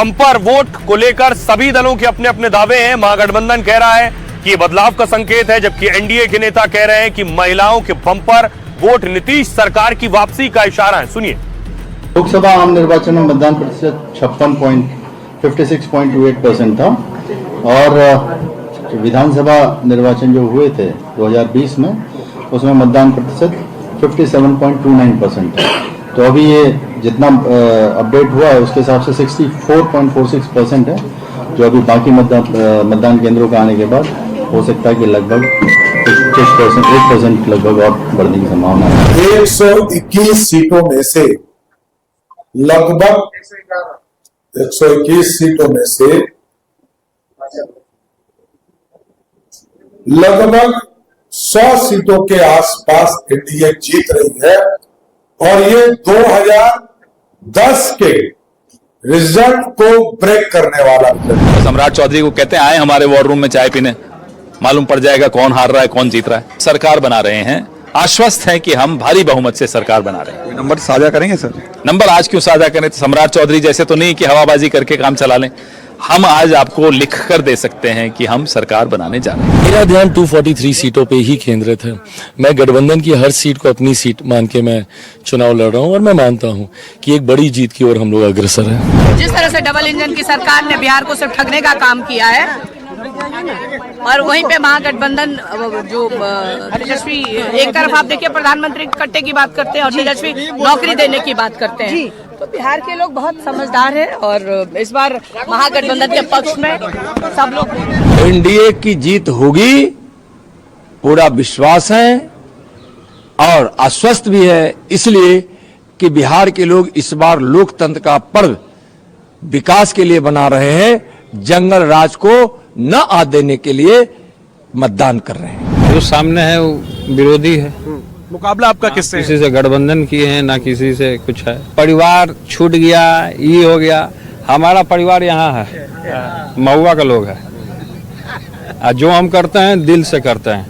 Bumper vote को लेकर सभी दलों के अपने अपने दावे हैं। महागठबंधन कह रहा है कि ये बदलाव का संकेत है, जबकि एनडीए के नेता कह रहे हैं कि महिलाओं के बम्पर वोट नीतीश सरकार की वापसी का इशारा है। सुनिए। लोकसभा आम निर्वाचन में मतदान प्रतिशत 56.28% था और विधानसभा निर्वाचन जो हुए थे 2020 में, उसमें मतदान प्रतिशत 57.29% था। तो अभी ये जितना अपडेट हुआ है उसके हिसाब से 64.46% है, जो अभी बाकी मतदान केंद्रों का आने के बाद हो सकता है कि लगभग 1% लगभग और बढ़ने की संभावना है। 121 सीटों में से लगभग 121 सीटों में से लगभग 100 सीटों के आसपास एनडीए जीत रही है और ये 2010 के रिजल्ट को ब्रेक करने वाला है। सम्राट चौधरी को कहते हैं आए हमारे वॉर रूम में चाय पीने, मालूम पड़ जाएगा कौन हार रहा है कौन जीत रहा है। सरकार बना रहे हैं, आश्वस्त हैं कि हम भारी बहुमत से सरकार बना रहे हैं। नंबर साझा करेंगे सर? नंबर आज क्यों साझा करें? सम्राट चौधरी जैसे तो नहीं कि हवाबाजी करके काम चला लें। हम आज आपको लिख कर दे सकते हैं कि हम सरकार बनाने जा रहे हैं। मेरा ध्यान 243 सीटों पे ही केंद्रित है। मैं गठबंधन की हर सीट को अपनी सीट मान के मैं चुनाव लड़ रहा हूं और मैं मानता हूं कि एक बड़ी जीत की ओर हम लोग अग्रसर हैं। जिस तरह से डबल इंजन की सरकार ने बिहार को सिर्फ ठगने का काम किया है और वहीं पे महागठबंधन जो तेजस्वी, एक तरफ आप देखिए प्रधानमंत्री कट्टे की बात करते हैं और तेजस्वी नौकरी देने की बात करते हैं, तो बिहार के लोग बहुत समझदार हैं और इस बार महागठबंधन के पक्ष में सब लोग। एनडीए की जीत होगी, पूरा विश्वास है और आश्वस्त भी है, इसलिए कि बिहार के लोग इस बार लोकतंत्र का पर्व विकास के लिए बना रहे हैं, जंगल राज को न आ देने के लिए मतदान कर रहे हैं। जो सामने है वो विरोधी है। मुकाबला आपका किससे? किसी से गठबंधन किए हैं ना किसी से कुछ है। परिवार छूट गया, ये हो गया। हमारा परिवार यहाँ है, महुआ का लोग है। जो हम करते हैं दिल से करते हैं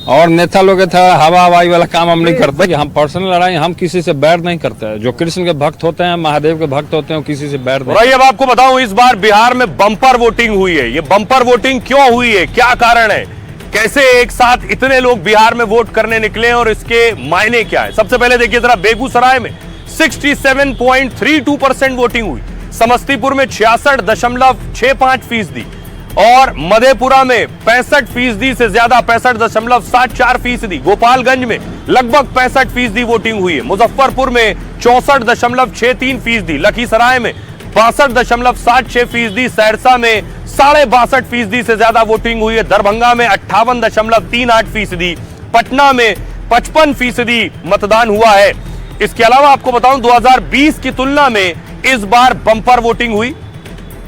और नेता लोग हवा हवाई वाला काम हम नहीं करते। हम पर्सनल लड़ाई हम किसी से बैर नहीं करते हैं। जो कृष्ण के भक्त होते हैं, महादेव के भक्त होते हैं, किसी से बैर नहीं। अब आपको बताऊं, इस बार बिहार में बम्पर वोटिंग हुई है। ये बम्पर वोटिंग क्यों हुई है, क्या कारण है, कैसे एक साथ इतने लोग बिहार में वोट करने निकले और इसके मायने क्या है? सबसे पहले देखिए जरा, बेगूसराय में 67.32% वोटिंग हुई, समस्तीपुर में 66.65% और मधेपुरा में 65% से ज्यादा 65.74%, गोपालगंज में लगभग 65% वोटिंग हुई है, मुजफ्फरपुर में 64.63%, लखीसराय में 62.76%, सहरसा में 62.5% से ज्यादा वोटिंग हुई है, दरभंगा में 58.38%, पटना में 55% मतदान हुआ है। इसके अलावा आपको बताऊं 2020 की तुलना में इस बार बम्पर वोटिंग हुई।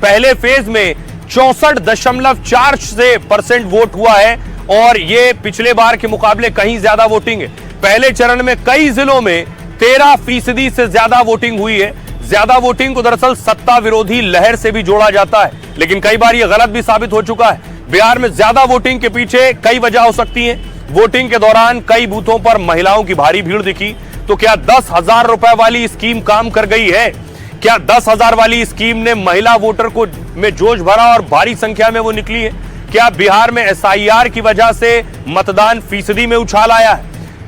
पहले फेज में 64.4% वोट हुआ है और ये पिछले बार के मुकाबले कहीं ज्यादा वोटिंग है। पहले चरण में कई जिलों में 13% से ज्यादा वोटिंग हुई है। ज्यादा वोटिंग को दरअसल सत्ता विरोधी लहर से भी जोड़ा जाता है, लेकिन कई बार यह गलत भी साबित हो चुका है। बिहार में ज्यादा वोटिंग के पीछे कई वजह हो सकती हैं। वोटिंग के दौरान कई बूथों पर महिलाओं की भारी भीड़ दिखी, तो क्या 10,000 रुपए वाली स्कीम काम कर गई है? क्या 10,000 वाली स्कीम ने महिला वोटर को में जोश भरा और भारी संख्या में वो निकली है? क्या बिहार में एसआईआर की वजह से मतदान फीसदी में उछाल आया है?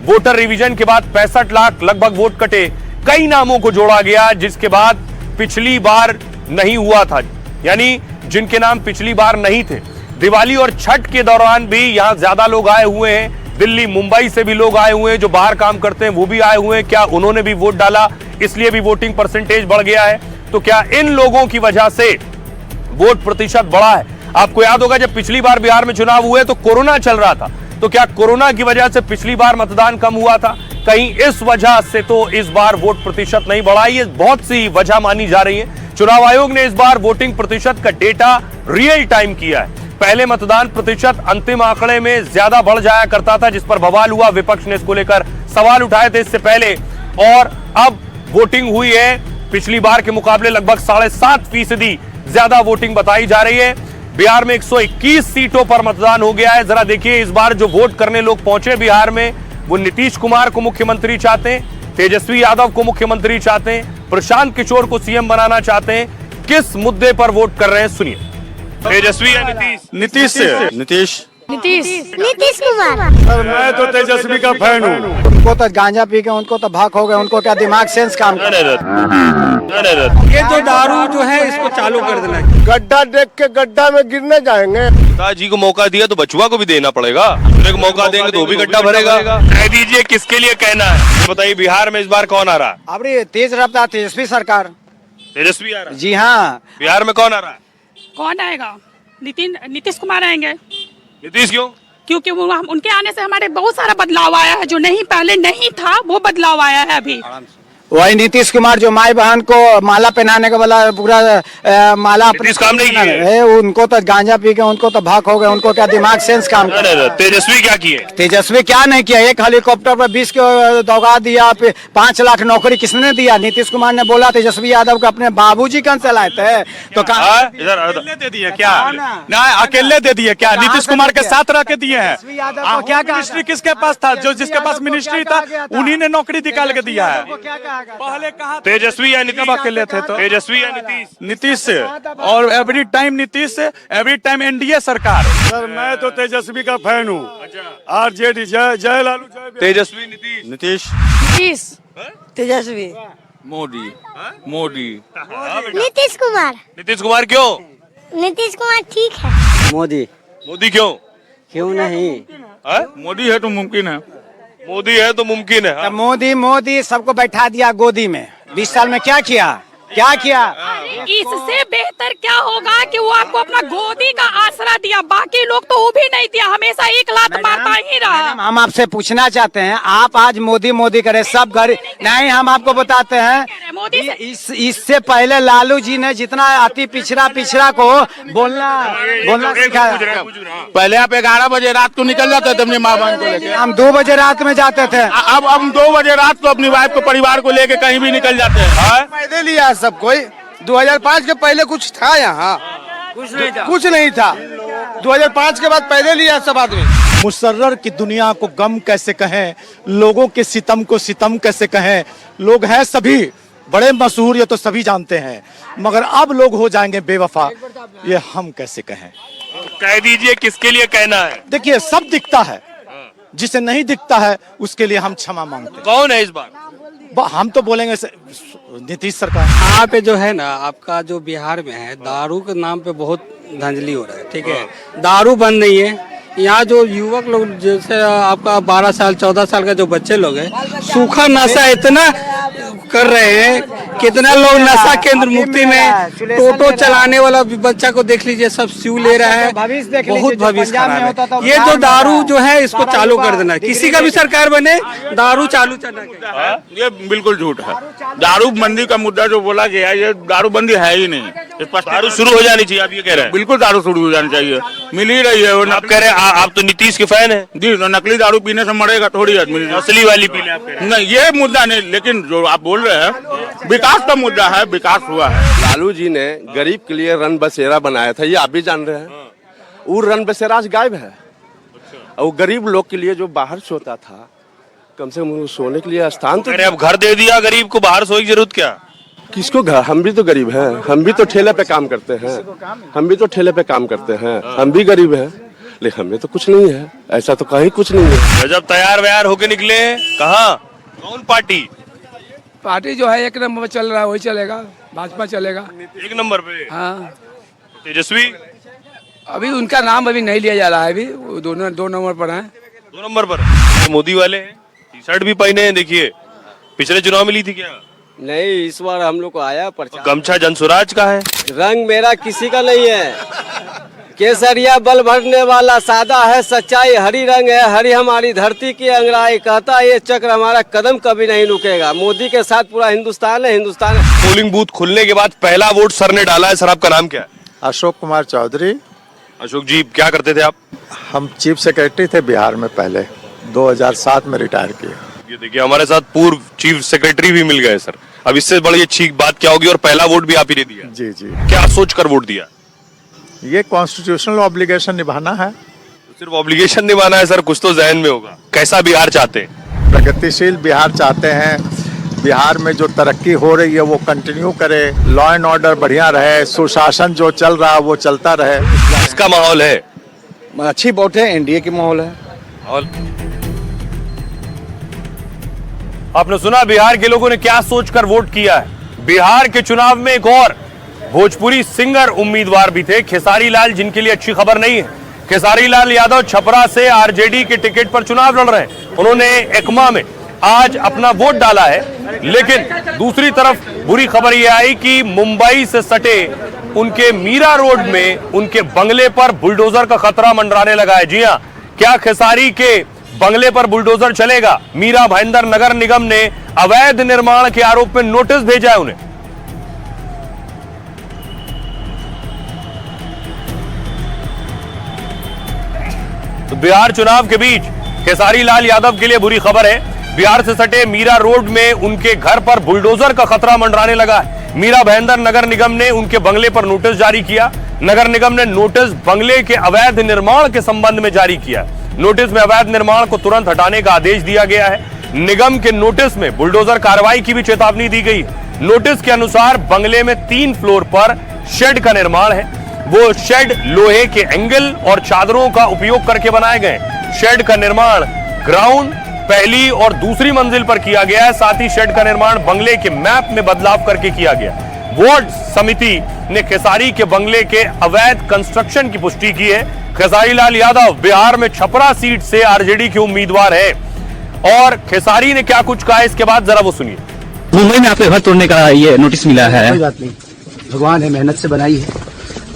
वोटर रिवीजन के बाद 65 लाख लगभग वोट कटे, कई नामों को जोड़ा गया जिसके बाद पिछली बार नहीं हुआ था, यानी जिनके नाम पिछली बार नहीं थे। दिवाली और छठ के दौरान भी यहां ज्यादा लोग आए हुए हैं। दिल्ली मुंबई से भी लोग आए हुए हैं, जो बाहर काम करते हैं वो भी आए हुए हैं। क्या उन्होंने भी वोट डाला, इसलिए भी वोटिंग परसेंटेज बढ़ गया है? तो क्या इन लोगों की वजह से वोट प्रतिशत बढ़ा है? आपको याद होगा जब पिछली बार बिहार में चुनाव हुए तो कोरोना चल रहा था, तो क्या कोरोना की वजह से पिछली बार मतदान कम हुआ था? कहीं इस वजह से तो इस बार वोट प्रतिशत नहीं बढ़ा। ये बहुत सी वजह मानी जा रही है। चुनाव आयोग ने इस बार वोटिंग प्रतिशत का डेटा रियल टाइम किया है। पहले मतदान प्रतिशत अंतिम आंकड़े में ज्यादा बढ़ जाया करता था, जिस पर बवाल हुआ, विपक्ष ने इसको लेकर सवाल उठाए थे इससे पहले, और अब वोटिंग हुई है पिछली बार के मुकाबले लगभग 7.5% ज्यादा वोटिंग बताई जा रही है। बिहार में 121 सीटों पर मतदान हो गया है। जरा देखिए, इस बार जो वोट करने लोग पहुंचे बिहार में, वो नीतीश कुमार को मुख्यमंत्री चाहते हैं, तेजस्वी यादव को मुख्यमंत्री चाहते हैं, प्रशांत किशोर को सीएम बनाना चाहते हैं, किस मुद्दे पर वोट कर रहे हैं, सुनिए। तेजस्वी या नीतीश? नीतीश से। नीतीश नीतीश कुमार। मैं तो तेजस्वी का फैन हूँ। उनको तो गांजा पी के उनको तो भाग हो गए, उनको क्या दिमाग सेंस काम कर। ये जो दारू जो है इसको चालू कर देना। गड्ढा देख के गड्ढा में गिरने जाएंगे। पिताजी को मौका दिया तो बचुआ को भी देना पड़ेगा। एक मौका देंगे तो भी गड्ढा भरेगा। कह दीजिए किसके लिए कहना है, बताइए। बिहार में इस बार कौन आ रहा है? अब तेज रफ्तार तेजस्वी सरकार। तेजस्वी आ रहा है? जी हाँ। बिहार में कौन आ रहा है? कौन आएगा? नीतीश कुमार आएंगे। नीतीश क्यों? क्योंकि उनके आने से हमारे बहुत सारा बदलाव आया है, जो नहीं पहले नहीं था वो बदलाव आया है अभी। वही नीतीश कुमार जो माई बहन को माला पहनाने का वाला पूरा माला नीतीश काम नहीं किए। उनको तो गांजा पी के उनको तो भाग हो गए, उनको क्या दिमाग सेंस काम कर। तेजस्वी क्या किए? तेजस्वी क्या नहीं किया? एक हेलीकॉप्टर पर 20 को दौगा दिया, 5 लाख नौकरी किसने दिया? नीतीश कुमार ने बोला तेजस्वी यादव को अपने बाबूजी कौन से लाए थे? तो अकेले दे दिए क्या? ना अकेले दे दिए क्या? नीतीश कुमार के साथ रह के दिए हैं। क्या मिनिस्ट्री किसके पास था? जो जिसके पास मिनिस्ट्री था उन्हीं ने नौकरी निकाल के दिया है। पहले कहा तेजस्वी या नीतीश? अकेले थे तो तेजस्वी या नीतीश? नीतीश से। और एवरी टाइम नीतीश से, एवरी टाइम एनडीए सरकार। सर मैं तो तेजस्वी का फैन हूँ। आरजेडी जय लालू जय। तेजस्वी नीतीश? नीतीश तेजस्वी। मोदी मोदी नीतीश कुमार। नीतीश कुमार क्यों? नीतीश कुमार ठीक है। मोदी। मोदी क्यों? क्यों नहीं? मोदी है तो मुमकिन है। मोदी है तो मुमकिन है। मोदी सबको बैठा दिया गोदी में। 20 साल में क्या किया? इससे बेहतर क्या होगा कि वो आपको अपना गोदी का आसरा दिया, बाकी लोग तो वो भी नहीं दिया, हमेशा एक लात मारता ही रहा। हम आपसे पूछना चाहते हैं, आप आज मोदी करे सब घर नहीं, हम आपको बताते हैं मोदी इससे पहले लालू जी ने जितना अति पिछड़ा को बोलना सिखाया। पहले आप 11 बजे रात को निकल जाते थे अपनी माँ बहन को लेके। हम 2 बजे रात में जाते थे। अब हम 2 बजे रात को अपनी वाइफ को, परिवार को लेके कहीं भी निकल जाते हैं। फायदे लिया सब कोई। 2005 के पहले कुछ था यहाँ? कुछ नहीं था। 2005 के बाद पहले लिया सब आदमी। मुसर्रर की दुनिया को गम कैसे कहें, लोगों के सितम को सितम कैसे कहें। लोग हैं सभी बड़े मशहूर, ये तो सभी जानते हैं, मगर अब लोग हो जाएंगे बेवफा, ये हम कैसे कहें। कह दीजिए किसके लिए कहना है। देखिए सब दिखता है, जिसे नहीं दिखता है उसके लिए हम क्षमा मांगते हैं। कौन है इस बार? हम तो बोलेंगे नीतीश सरकार। यहाँ पे जो है ना आपका जो बिहार में है, दारू के नाम पे बहुत धांधली हो रहा है। ठीक है, दारू बंद नहीं है। यहाँ जो युवक लोग जैसे आपका 12 साल 14 साल का जो बच्चे लोग हैं, सूखा नशा इतना कर रहे हैं। कितना लोग नशा केंद्र मुक्ति में टोटो चलाने वाला बच्चा को देख लीजिए, सब सिउ ले रहा है। बहुत भविष्य खराब है। ये जो दारू जो है इसको चालू कर देना, किसी का भी सरकार बने दारू चालू करना। ये बिल्कुल झूठ है। दारू बंदी का मुद्दा जो बोला गया, ये दारू बंदी है ही नहीं। दारू शुरू हो जानी चाहिए, आप ये कह रहे हैं? बिल्कुल दारू शुरू हो जानी चाहिए, मिल ही रही है। आप कह रहे हैं आप तो नीतीश के फैन हैं जी, तो नकली दारू पीने से मरेगा थोड़ी आदमी, असली वाली पीने आप कह रहे हैं? नहीं, ये मुद्दा नहीं, लेकिन जो आप बोल रहे हैं विकास का मुद्दा है, विकास हुआ है। लालू जी ने गरीब के लिए रन बसेरा बनाया था, ये आप भी जान रहे हैं। वो रन बसेरा आज गायब है। और गरीब लोग के लिए जो बाहर सोता था, कम से कम सोने के लिए स्थान तो। अब घर दे दिया गरीब को, बाहर सोने की जरूरत क्या? किसको घर? हम भी तो गरीब हैं, हम भी तो ठेले पे काम करते हैं, हम भी तो ठेले पे काम करते हैं, हम भी गरीब हैं, लेकिन हमें तो कुछ नहीं है। ऐसा तो कहीं कुछ नहीं है। जब तैयार व्यार होके निकले, कहाँ कौन पार्टी? पार्टी जो है 1 नंबर में चल रहा है, वही चलेगा, भाजपा चलेगा 1 नंबर पे। हाँ, तेजस्वी अभी उनका नाम अभी नहीं लिया जा रहा है, अभी वो दोनों 2 नंबर पर हैं। 2 नंबर पर मोदी वाले हैं, टी-शर्ट भी पहने हैं। देखिए पिछले चुनाव में ली थी क्या? नहीं, इस बार हम लोग को आया तो गमछा जनसुराज का है। रंग मेरा किसी का नहीं है, केसरिया बल भरने वाला सादा है सच्चाई, हरी रंग है हरी हमारी धरती की अंगड़ाई, कहता ये चक्र हमारा कदम कभी नहीं रुकेगा। मोदी के साथ पूरा हिंदुस्तान है, हिंदुस्तान है। पोलिंग बूथ खुलने के बाद पहला वोट सर ने डाला है। सर आपका नाम क्या है? अशोक कुमार चौधरी। अशोक जी क्या करते थे आप? हम चीफ सेक्रेटरी थे बिहार में, पहले 2007 में रिटायर किए। ये देखिए हमारे साथ पूर्व चीफ सेक्रेटरी भी मिल गए सर। अब इससे बड़ी अच्छी बात क्या होगी? और पहला वोट भी आप ही ने दिया। जी जी। क्या सोच कर वोट दिया? ये कॉन्स्टिट्यूशनल ऑब्लिगेशन निभाना है। सिर्फ ऑब्लिगेशन निभाना है सर, कुछ तो जहन में होगा। कैसा बिहार चाहते हैं? प्रगतिशील बिहार चाहते हैं, बिहार में जो तरक्की हो रही है वो कंटिन्यू करे, लॉ एंड ऑर्डर बढ़िया रहे, सुशासन जो चल रहा है वो चलता रहे। इसका माहौल है, अच्छी वोट है, एनडीए की माहौल है। और आपने सुना बिहार के लोगों ने क्या सोचकर वोट किया है। बिहार के चुनाव में एक और भोजपुरी सिंगर उम्मीदवार भी थे, खेसारी लाल, जिनके लिए अच्छी खबर नहीं है। खेसारी लाल यादव छपरा से आरजेडी के टिकट पर चुनाव लड़ रहे हैं। उन्होंने एकमा में आज अपना वोट डाला है, लेकिन दूसरी तरफ बुरी खबर यह आई कि मुंबई से सटे उनके मीरा रोड में उनके बंगले पर बुलडोजर का खतरा मंडराने लगा है। जी हां, क्या खेसारी के बंगले पर बुलडोजर चलेगा? मीरा भाईंदर नगर निगम ने अवैध निर्माण के आरोप में नोटिस भेजा है उन्हें। तो बिहार चुनाव के बीच खेसारी लाल यादव के लिए बुरी खबर है। बिहार से सटे मीरा रोड में उनके घर पर बुलडोजर का खतरा मंडराने लगा है। मीरा भाईंदर नगर निगम ने उनके बंगले पर नोटिस जारी किया। नगर निगम ने नोटिस बंगले के अवैध निर्माण के संबंध में जारी किया। नोटिस में अवैध निर्माण को तुरंत हटाने का आदेश दिया गया है। निगम के नोटिस में बुलडोजर कार्रवाई की भी चेतावनी दी गई है। नोटिस के अनुसार बंगले में 3 फ्लोर पर शेड का निर्माण है। वो शेड लोहे के एंगल और चादरों का उपयोग करके बनाए गए। शेड का निर्माण ग्राउंड, पहली और दूसरी मंजिल पर किया गया है। साथ ही शेड का निर्माण बंगले के मैप में बदलाव करके किया गया। वार्ड समिति ने खेसारी के बंगले के अवैध कंस्ट्रक्शन की पुष्टि की है। खेसारी लाल यादव बिहार में छपरा सीट से आरजेडी के उम्मीदवार है, और खेसारी ने क्या कुछ कहा इसके बाद जरा वो सुनिए। मुंबई में आपके घर तोड़ने का ये नोटिस मिला है। कोई बात नहीं, भगवान है, मेहनत से बनाई है।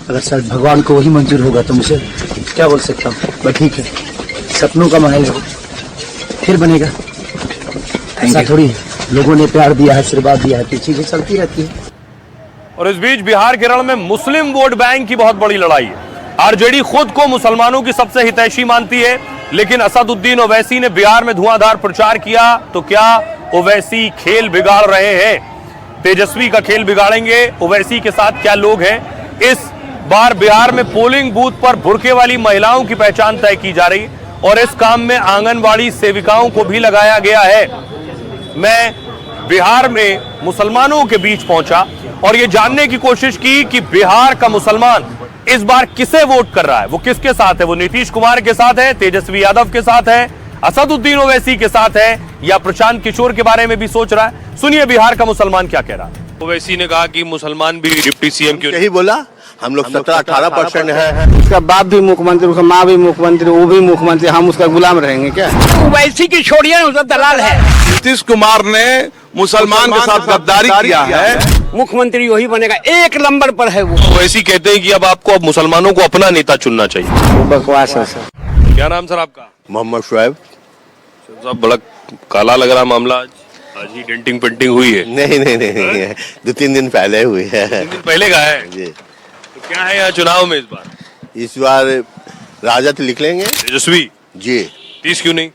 अगर सर भगवान को वही मंजूर होगा तो मुझे क्या बोल सकता हूँ। बट ठीक है, सपनों का महल है, फिर बनेगा। ऐसा थोड़ी है, लोगों ने प्यार दिया है, आशीर्वाद दिया है, तो चीजें चलती रहती है। और इस बीच बिहार केरल में मुस्लिम वोट बैंक की बहुत बड़ी लड़ाई है। आरजेडी खुद को मुसलमानों की सबसे हितैषी मानती है, लेकिन असदुद्दीन ओवैसी ने बिहार में धुआंधार प्रचार किया। तो क्या ओवैसी खेल बिगाड़ रहे हैं? तेजस्वी का खेल बिगाड़ेंगे? ओवैसी के साथ क्या लोग हैं? इस बार बिहार में पोलिंग बूथ पर बुर्के वाली महिलाओं की पहचान तय की जा रही है, और इस काम में आंगनबाड़ी सेविकाओं को भी लगाया गया है। मैं बिहार में मुसलमानों के बीच पहुंचा और यह जानने की कोशिश की कि बिहार का मुसलमान इस बार किसे वोट कर रहा है, वो किसके साथ है। वो नीतीश कुमार के साथ है, तेजस्वी यादव के साथ है, असदुद्दीन ओवैसी के साथ है, या प्रशांत किशोर के बारे में भी सोच रहा है। सुनिए बिहार का मुसलमान क्या कह रहा है। ओवैसी ने कहा कि मुसलमान भी डिप्टी सीएम क्यों? यही बोला, हम लोग 17-18% है। उसका बाप भी मुख्यमंत्री, उसका माँ भी मुख्यमंत्री, वो भी मुख्यमंत्री, हम उसका गुलाम रहेंगे क्या? ओवैसी की छोड़िए, उसका दलाल है। नीतीश कुमार ने मुसलमान के साथ गद्दारी किया है। मुख्यमंत्री वही बनेगा, 1 नंबर पर है वो। ओवैसी कहते हैं कि अब मुसलमानों को अपना नेता चुनना चाहिए। बकवास है सर। क्या नाम सर आपका? मोहम्मद शुएब। साहब बड़ा काला लग रहा मामला, आज ही डेंटिंग पेंटिंग हुई है। नहीं 2-3 दिन पहले हुई है। 3 दिन पहले का है जी। तो क्या है यहाँ चुनाव में इस बार राजद लिख लेंगे। तेजस्वी जी। नीतीश क्यों नहीं?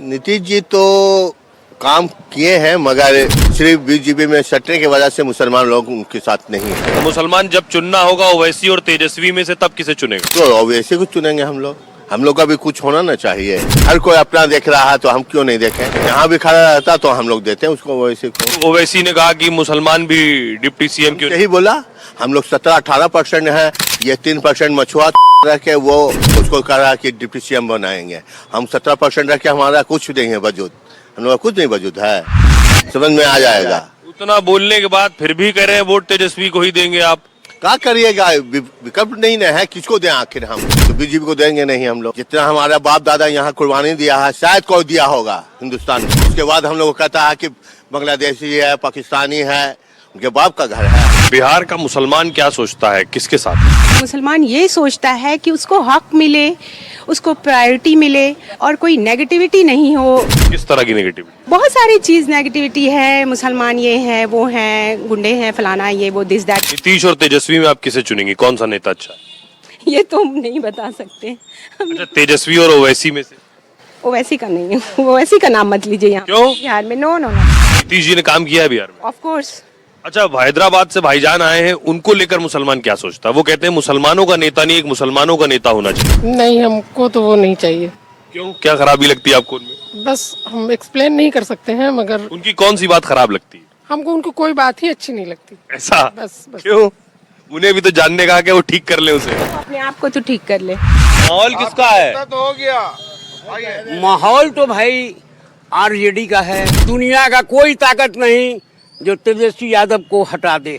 नीतीश जी तो काम किए हैं, मगर सिर्फ बीजेपी में सटने की वजह से मुसलमान लोग उनके साथ नहीं है। तो मुसलमान जब चुनना होगा ओवैसी और तेजस्वी में से, तब किसे चुनेगा? तो ओवैसी को चुनेंगे हम लोग। हम लोग का भी कुछ होना ना चाहिए। हर कोई अपना देख रहा है तो हम क्यों नहीं देखें? यहाँ भी खड़ा रहता तो हम लोग देते हैं उसको, ओवैसी को। ओवैसी ने कहा कि मुसलमान भी डिप्टी सीएम क्यों? यही बोला, हम लोग 17-18% है, ये 3% मछुआ रह के वो उसको कह रहा कि डिप्टी सीएम बनाएंगे। हम 17% रह के हमारा कुछ नहीं है वजूद, हम लोग कुछ नहीं वजूद है। समझ में आ जाएगा। उतना बोलने के बाद फिर भी कह रहे हैं वोट तेजस्वी को ही देंगे आप। क्या करिएगा, विकल्प नहीं ना है, किसको दें आखिर? हम तो बीजेपी को देंगे नहीं। हम लोग जितना हमारा बाप दादा यहाँ कुर्बानी दिया है, शायद कोई दिया होगा हिंदुस्तान में। उसके बाद हम लोग को कहता है कि बांग्लादेशी है, पाकिस्तानी है, उनके बाप का घर है। बिहार का मुसलमान क्या सोचता है, किसके साथ? मुसलमान ये सोचता है कि उसको हक मिले, उसको प्रायोरिटी मिले, और कोई नेगेटिविटी नहीं हो। किस तरह की नेगेटिविटी? बहुत सारी चीज नेगेटिविटी है, मुसलमान ये है, वो है, गुंडे हैं, फलाना, ये वो, दिस दैट। नीतीश और तेजस्वी में आप किसे चुनेंगी? कौन सा नेता अच्छा है? ये तो हम नहीं बता सकते। अच्छा, तेजस्वी और ओवैसी में से? ओवैसी का नहीं है, ओवैसी का नाम मत लीजिए यहाँ। क्यों? बिहार में नो। नीतीश जी ने काम किया है बिहार में, ऑफ कोर्स। अच्छा, हैदराबाद से भाईजान आए हैं, उनको लेकर मुसलमान क्या सोचता है? वो कहते हैं मुसलमानों का नेता नहीं, एक मुसलमानों का नेता होना चाहिए। नहीं, हमको तो वो नहीं चाहिए। क्यों, क्या खराबी लगती है आपको उनमें? बस हम एक्सप्लेन नहीं कर सकते हैं, मगर उनकी कौन सी बात खराब लगती है? हमको उनको कोई बात ही अच्छी नहीं लगती। ऐसा? बस क्यों? उन्हें भी तो जानने का कि वो ठीक कर ले उसे। अपने आप को तो ठीक कर ले। माहौल किसका है? हो गया माहौल तो भाई आरजेडी का है। दुनिया का कोई ताकत नहीं जो तेजस्वी यादव को हटा दे।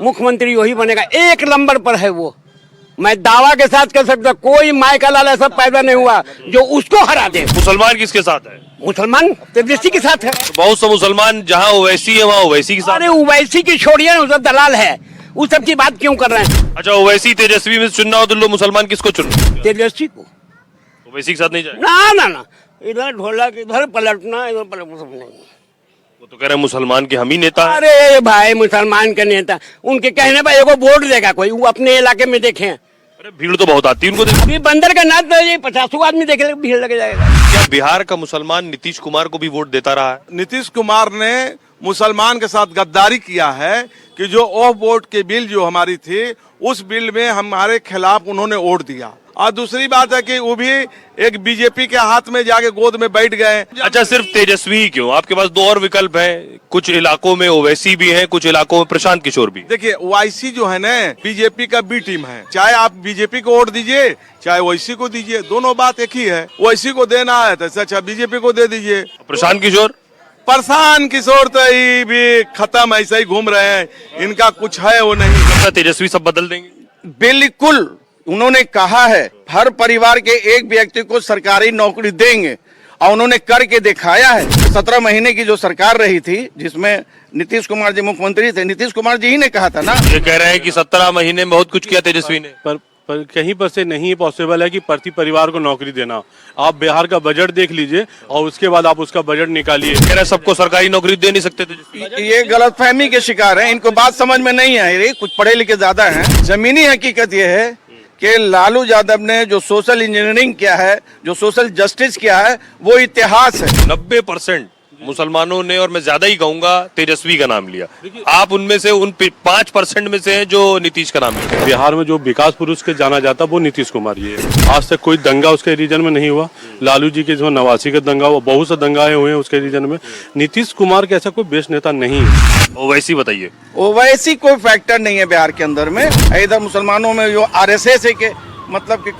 मुख्यमंत्री वही बनेगा, 1 नंबर पर है वो। मैं दावा के साथ कह सकता कोई माय का लाल ऐसा पैदा नहीं हुआ जो उसको हरा दे। मुसलमान किसके साथ है? मुसलमान तेजस्वी के साथ है। बहुत से मुसलमान जहाँ ओवैसी है वहाँ ओवैसी के साथ। अरे ओवैसी की छोड़िए ना, सब दलाल है, उस सब की बात क्यों कर रहे हैं? अच्छा, ओवैसी तेजस्वी में से चुनना हो तो लोग मुसलमान किसको चुन? तेजस्वी को। ओवैसी के साथ नहीं जाए? ना ना ना, इधर ढोलक इधर पलटना, इधर पलटना सब नहीं। वो तो कह रहे हैं मुसलमान के हम ही नेता हैं। अरे भाई मुसलमान के नेता, उनके कहने पर एगो वोट देगा कोई, वो अपने इलाके में देखें। अरे भीड़ तो बहुत आती है उनको। अभी बंदर का नाच तो ये 50 आदमी देखे भीड़ लग जाएगा। क्या बिहार का मुसलमान नीतीश कुमार को भी वोट देता रहा है? नीतीश कुमार ने मुसलमान के साथ गद्दारी किया है कि जो ऑफ वोट की बिल जो हमारी थी, उस बिल में हमारे खिलाफ उन्होंने वोट दिया। और दूसरी बात है कि वो भी एक बीजेपी के हाथ में जाके गोद में बैठ गए। अच्छा, सिर्फ तेजस्वी ही क्यों? आपके पास 2 और विकल्प हैं। कुछ इलाकों में ओवैसी भी हैं, कुछ इलाकों में प्रशांत किशोर भी। देखिए, ओवैसी जो है ना बीजेपी का बी टीम है। चाहे आप बीजेपी को वोट दीजिए, चाहे ओवैसी को दीजिए, दोनों बात एक ही है। ओवैसी को देना है तो अच्छा बीजेपी को दे दीजिए। प्रशांत किशोर? प्रशांत किशोर तो ये भी खत्म, ऐसे ही घूम रहे हैं, इनका कुछ है वो नहीं। तेजस्वी सब बदल देंगे? बिल्कुल, उन्होंने कहा है हर परिवार के एक व्यक्ति को सरकारी नौकरी देंगे और उन्होंने करके दिखाया है। 17 महीने की जो सरकार रही थी जिसमें नीतीश कुमार जी मुख्यमंत्री थे, नीतीश कुमार जी ही ने कहा था ना। ये कह रहे हैं कि 17 महीने में बहुत कुछ किया तेजस्वी ने। पर कहीं पर से नहीं पॉसिबल है कि प्रति परिवार को नौकरी देना। आप बिहार का बजट देख लीजिए और उसके बाद आप उसका बजट निकालिए। कह रहे सबको सरकारी नौकरी दे नहीं सकते तेजस्वी। ये गलतफहमी के शिकार हैं, इनको बात समझ में नहीं आ रही। कुछ पढ़े लिखे ज्यादा हैं। जमीनी हकीकत ये है कि लालू यादव ने जो सोशल इंजीनियरिंग किया है, जो सोशल जस्टिस किया है, वो इतिहास है। 90% मुसलमानों ने, और मैं ज्यादा ही कहूंगा, तेजस्वी का नाम लिया। आप उनमें से उन 5% में से हैं जो नीतीश का नाम लिया। बिहार में जो विकास पुरुष के जाना जाता वो नीतीश कुमार जी है। आज तक कोई दंगा उसके रीजन में नहीं हुआ। लालू जी के जो 89 का दंगा हुआ, बहुत से दंगाएं हुए हैं उसके रीजन में। नीतीश कुमार के ऐसा कोई बेस्ट नेता नहीं है। ओवैसी बताइए। ओवैसी कोई फैक्टर नहीं है बिहार के अंदर में। इधर मुसलमानों में जो RSS के मतलब कि